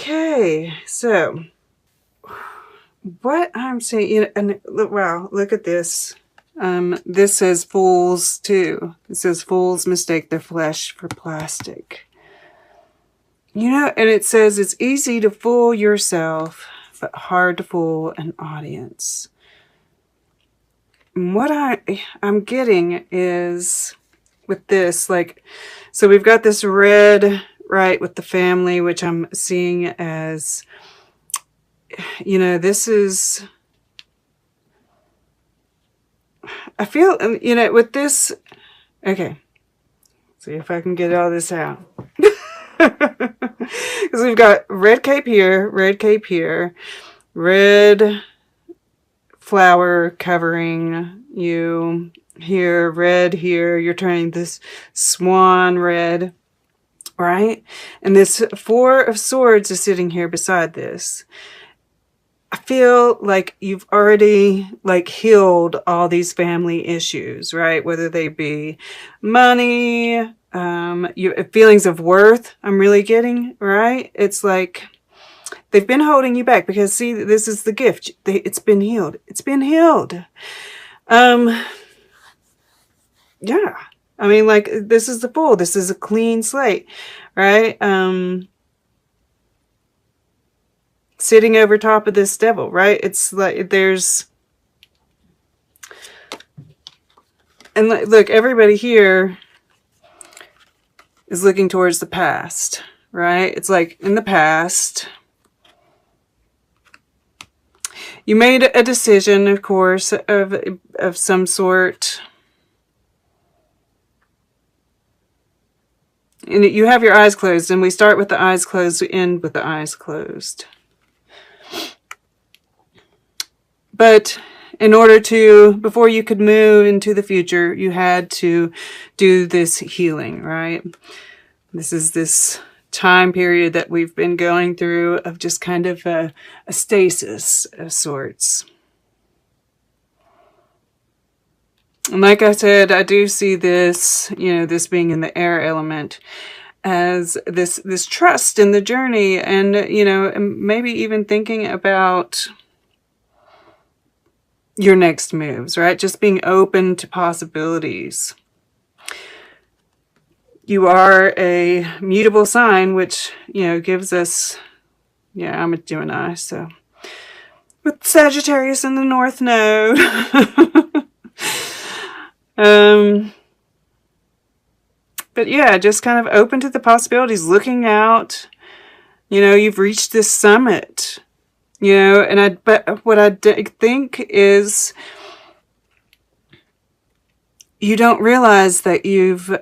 Okay, so what I'm saying, you know, and wow, look at this. This says fools too. It says fools mistake their flesh for plastic. You know, and it says it's easy to fool yourself, but hard to fool an audience. And what I'm getting is with this, like, so we've got this red, right, with the family, which I'm seeing as, you know, this is, I feel, you know, with this, okay, see if I can get all this out. Because we've got red cape here, red flower covering you here, red here. You're turning this swan red, right? And this Four of Swords is sitting here beside this. I feel like you've already like healed all these family issues, right? Whether they be money, feelings of worth, I'm really getting, right? It's like they've been holding you back because, see, this is the gift. It's been healed. It's been healed. Yeah. I mean, like, this is the Fool. This is a clean slate, right? Sitting over top of this devil, right? It's like there's... And look, everybody here is looking towards the past, right? It's like in the past, you made a decision, of course, of some sort. And you have your eyes closed, and we start with the eyes closed, we end with the eyes closed. But in order to, before you could move into the future, you had to do this healing, right? This is this time period that we've been going through of just kind of a stasis of sorts. And like I said, I do see this, you know, this being in the air element as this trust in the journey, and, you know, maybe even thinking about your next moves, right? Just being open to possibilities. You are a mutable sign, which, you know, gives us, yeah, I'm a Gemini, so with Sagittarius in the North Node. But yeah, just kind of open to the possibilities, looking out. You know, you've reached this summit. You know, and but what I think is you don't realize that you've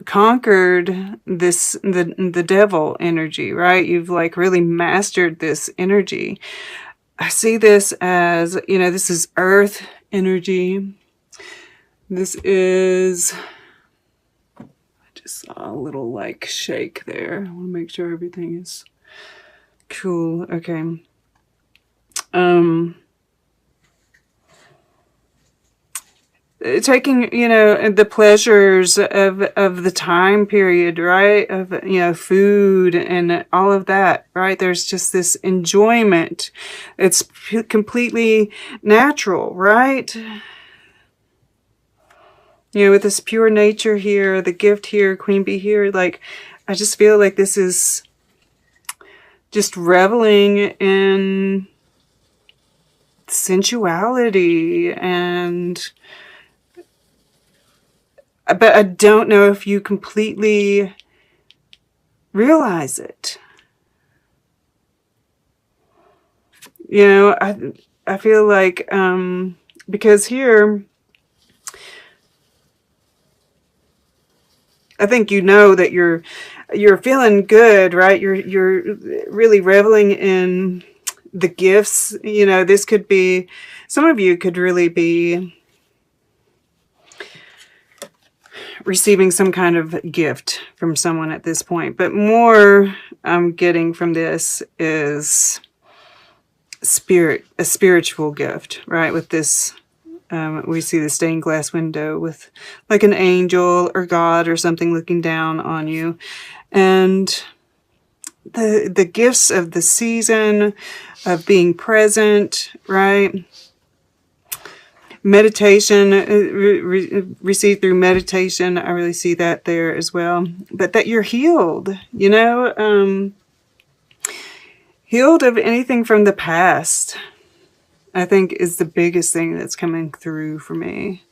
conquered this, the devil energy, right? You've like really mastered this energy. I see this as, you know, this is earth energy. This is, I just saw a little like shake there. I want to make sure everything is cool. Okay. Taking, you know, the pleasures of the time period, right? Of, you know, food and all of that, right? There's just this enjoyment. It's completely natural, right? You know, with this pure nature here, the gift here, Queen Bee here, like, I just feel like this is just reveling in sensuality, and but I don't know if you completely realize it. You know, I feel like because here I think you know that you're feeling good, right? You're really reveling in the gifts. You know, this could be, some of you could really be receiving some kind of gift from someone at this point. But more I'm getting from this is a spiritual gift, right? With this, we see the stained glass window with like an angel or God or something looking down on you. And the gifts of the season, of being present, right? Meditation, received through meditation. I really see that there as well. But that you're healed, you know, healed of anything from the past, I think is the biggest thing that's coming through for me.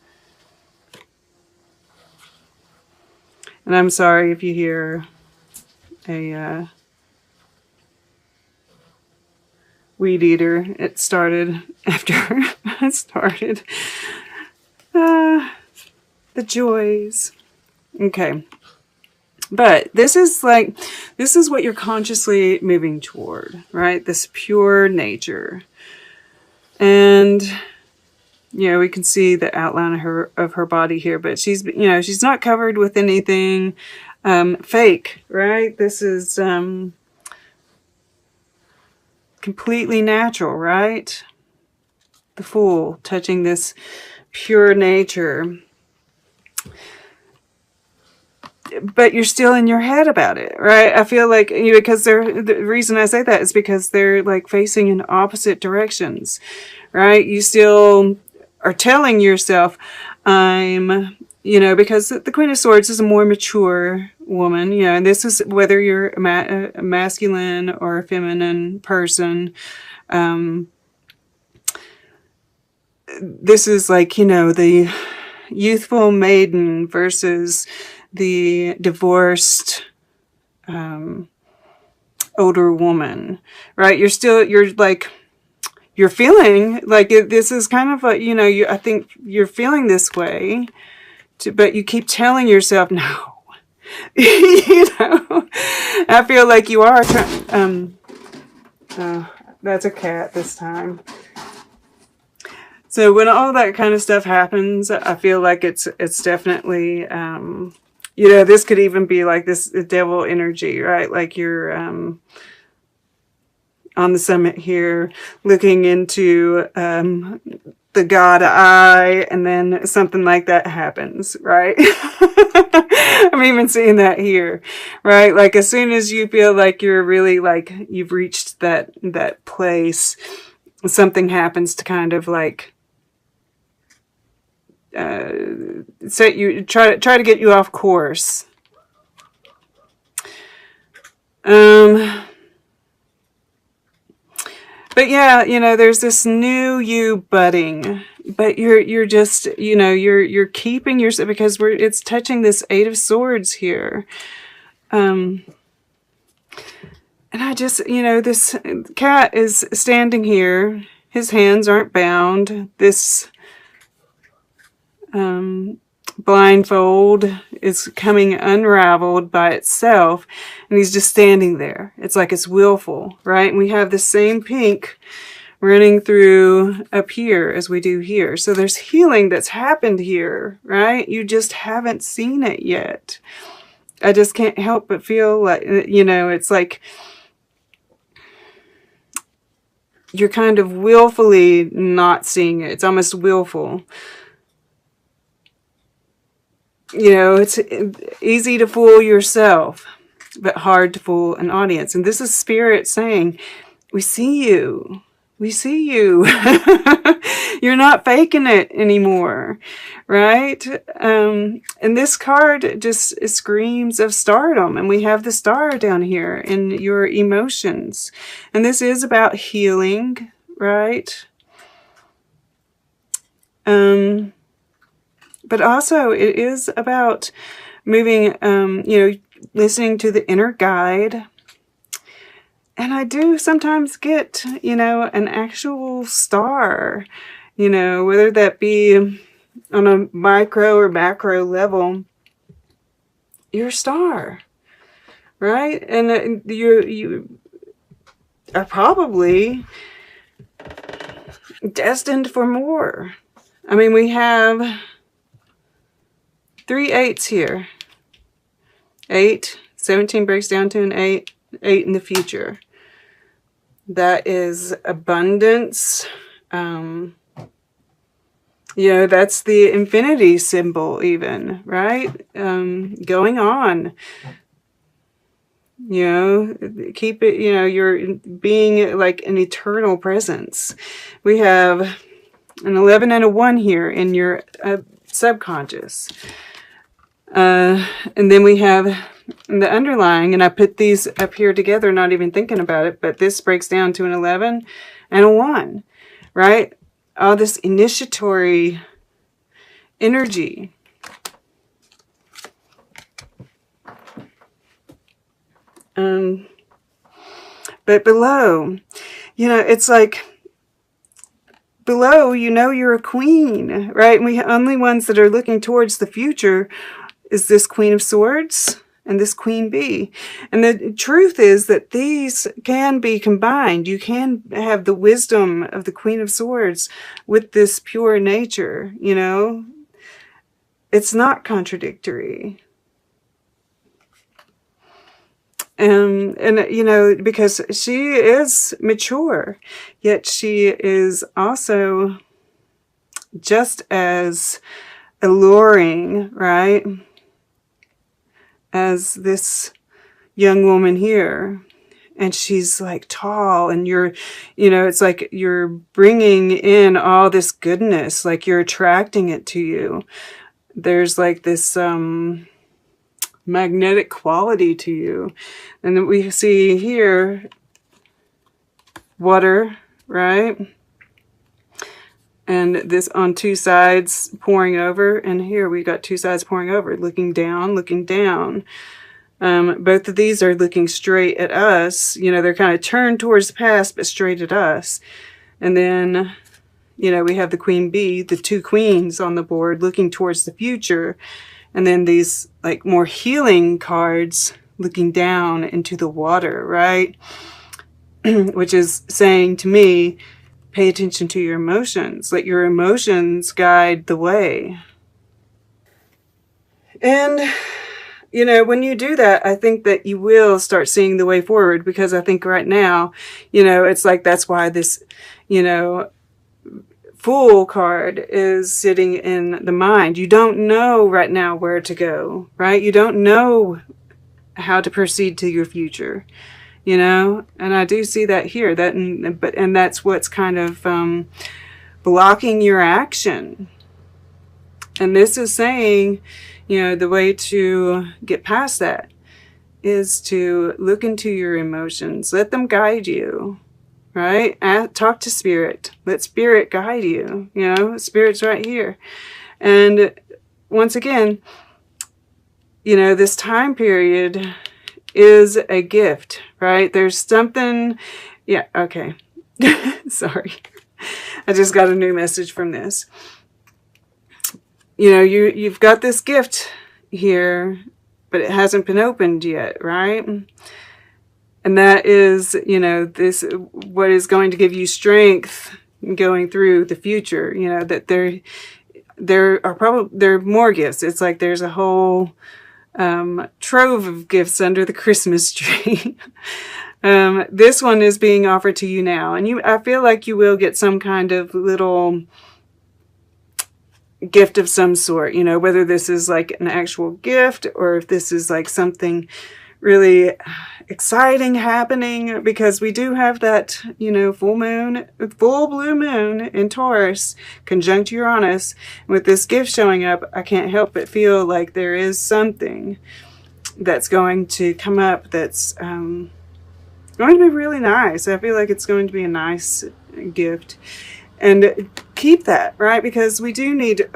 And I'm sorry if you hear a weed eater. It started after I started. The joys. Okay. But this is what you're consciously moving toward, right? This pure nature. And, you know, we can see the outline of her body here, but she's, you know, she's not covered with anything fake, right? This is completely natural, right? The Fool touching this pure nature. But you're still in your head about it, right? I feel like, you know, because the reason I say that is because they're like facing in opposite directions, right? You still are telling yourself, I'm, you know, because the Queen of Swords is a more mature woman, you know, and this is whether you're a masculine or a feminine person. This is like, you know, the youthful maiden versus the divorced older woman, right? You're feeling like this is kind of a, you know, I think you're feeling this way, but you keep telling yourself, no, you know, I feel like you are trying, that's a cat this time. So when all that kind of stuff happens, I feel like it's definitely, you know, this could even be like this devil energy, right? Like you're on the summit here looking into the God eye, and then something like that happens, right? I'm even seeing that here, right? Like as soon as you feel like you're really like you've reached that place, something happens to kind of like set you, try to get you off course. But yeah, you know, there's this new you budding, but you're just, you know, you're keeping yourself, because it's touching this Eight of Swords here. And I just, you know, this cat is standing here. His hands aren't bound. This blindfold is coming unraveled by itself, and he's just standing there. It's like it's willful, right? And we have the same pink running through up here as we do here. So there's healing that's happened here, right? You just haven't seen it yet. I just can't help but feel like, you know, it's like you're kind of willfully not seeing it. It's almost willful. You know, it's easy to fool yourself, but hard to fool an audience. And this is Spirit saying, we see you. We see you. You're not faking it anymore, right? And this card just screams of stardom. And we have the star down here in your emotions. And this is about healing, right? But also it is about moving, you know, listening to the inner guide. And I do sometimes get, you know, an actual star, you know, whether that be on a micro or macro level, you're a star, right? And you are probably destined for more. I mean, we have 3 8s here. 8, 17 breaks down to an 8, 8 in the future. That is abundance. You know, that's the infinity symbol even, right? Going on. You know, keep it, you know, you're being like an eternal presence. We have an 11 and a 1 here in your subconscious. And then we have the underlying, and I put these up here together, not even thinking about it, but this breaks down to an 11 and a 1, right? All this initiatory energy. But below, you know, it's like below, you know, you're a queen, right? And we only ones that are looking towards the future is this Queen of Swords and this Queen Bee. And the truth is that these can be combined. You can have the wisdom of the Queen of Swords with this pure nature, you know. It's not contradictory. And you know, because she is mature, yet she is also just as alluring, right, as this young woman here. And she's like tall, and you're, you know, it's like you're bringing in all this goodness, like you're attracting it to you. There's like this magnetic quality to you. And then we see here water, right? And this on two sides pouring over, and here we got two sides pouring over, looking down, looking down. Both of these are looking straight at us. You know, they're kind of turned towards the past, but straight at us. And then, you know, we have the Queen Bee, the two queens on the board looking towards the future. And then these like more healing cards looking down into the water, right? Which is saying to me, pay attention to your emotions. Let your emotions guide the way. And, you know, when you do that, I think that you will start seeing the way forward, because I think right now, you know, it's like that's why this, you know, Fool card is sitting in the mind. You don't know right now where to go, right? You don't know how to proceed to your future, you know? And I do see that here, and that's what's kind of blocking your action. And this is saying, you know, the way to get past that is to look into your emotions. Let them guide you. Right? Talk to Spirit. Let Spirit guide you. You know, Spirit's right here. And once again, you know, this time period is a gift, right? There's something, yeah, okay. Sorry. I just got a new message from this. You know, you've got this gift here, but it hasn't been opened yet, right? And that is, you know, this, what is going to give you strength going through the future, you know, that there are more gifts. It's like there's a whole trove of gifts under the Christmas tree. This one is being offered to you now. And I feel like you will get some kind of little gift of some sort, you know, whether this is like an actual gift or if this is like something really exciting happening, because we do have that, you know, full blue moon in Taurus conjunct Uranus. With this gift showing up, I can't help but feel like there is something that's going to come up that's going to be really nice. I feel like it's going to be a nice gift. And keep that, right? Because we do need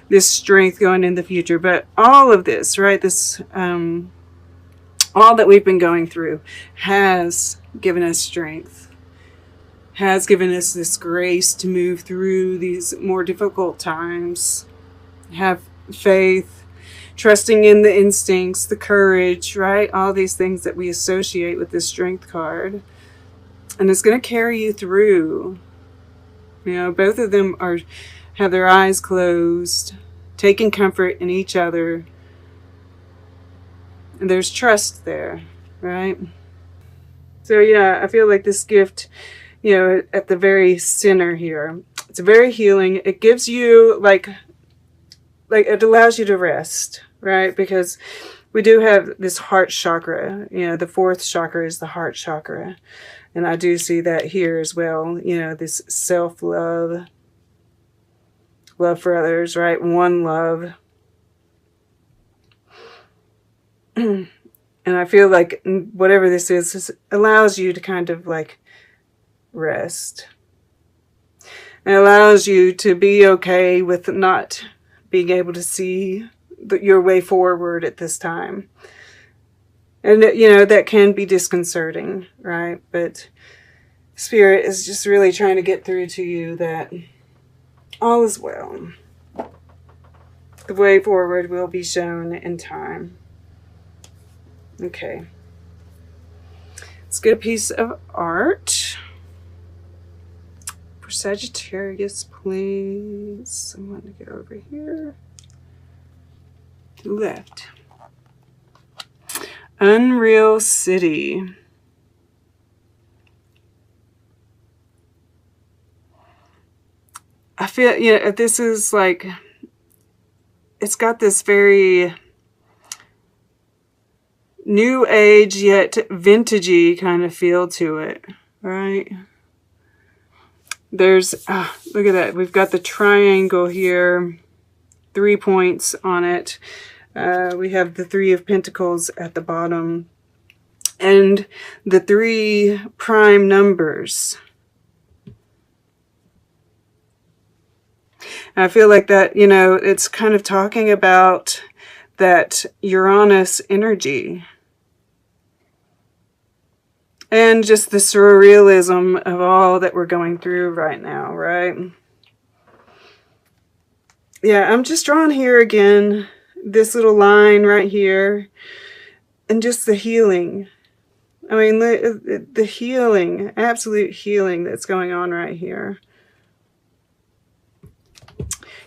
this strength going in the future. But all of this, right, this all that we've been going through has given us strength, has given us this grace to move through these more difficult times. Have faith, trusting in the instincts, the courage, right? All these things that we associate with this strength card. And it's going to carry you through. You know, both of them have their eyes closed, taking comfort in each other. And there's trust there, right? So yeah, I feel like this gift, you know, at the very center here, it's very healing. It gives you like it allows you to rest, right? Because we do have this heart chakra. You know, the fourth chakra is the heart chakra. And I do see that here as well. You know, this self-love, love for others, right? One love. And I feel like whatever this is allows you to kind of like rest. It allows you to be okay with not being able to see your way forward at this time. And, you know, that can be disconcerting, right? But Spirit is just really trying to get through to you that all is well. The way forward will be shown in time. Okay. Let's get a piece of art for Sagittarius, please. I'm going to go over here to the left. Unreal City. I feel, you know, this is like, it's got this very new age yet vintagey kind of feel to it, right? There's, look at that. We've got the triangle here, 3 points on it. We have the 3 of Pentacles at the bottom and the 3 prime numbers. And I feel like that, you know, it's kind of talking about that Uranus energy. And just the surrealism of all that we're going through right now, right? Yeah, I'm just drawing here again, this little line right here, and just the healing. I mean, the healing, absolute healing that's going on right here.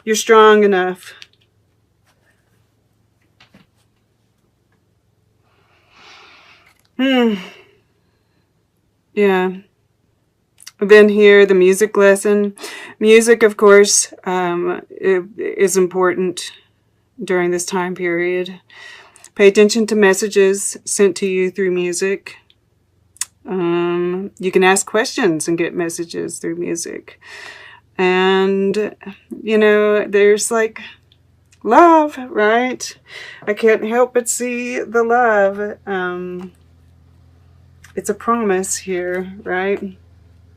You're strong enough. Yeah. Then here, the music lesson. Music, of course, is important during this time period. Pay attention to messages sent to you through music. You can ask questions and get messages through music. And, you know, there's like love, right? I can't help but see the love. It's a promise here, right?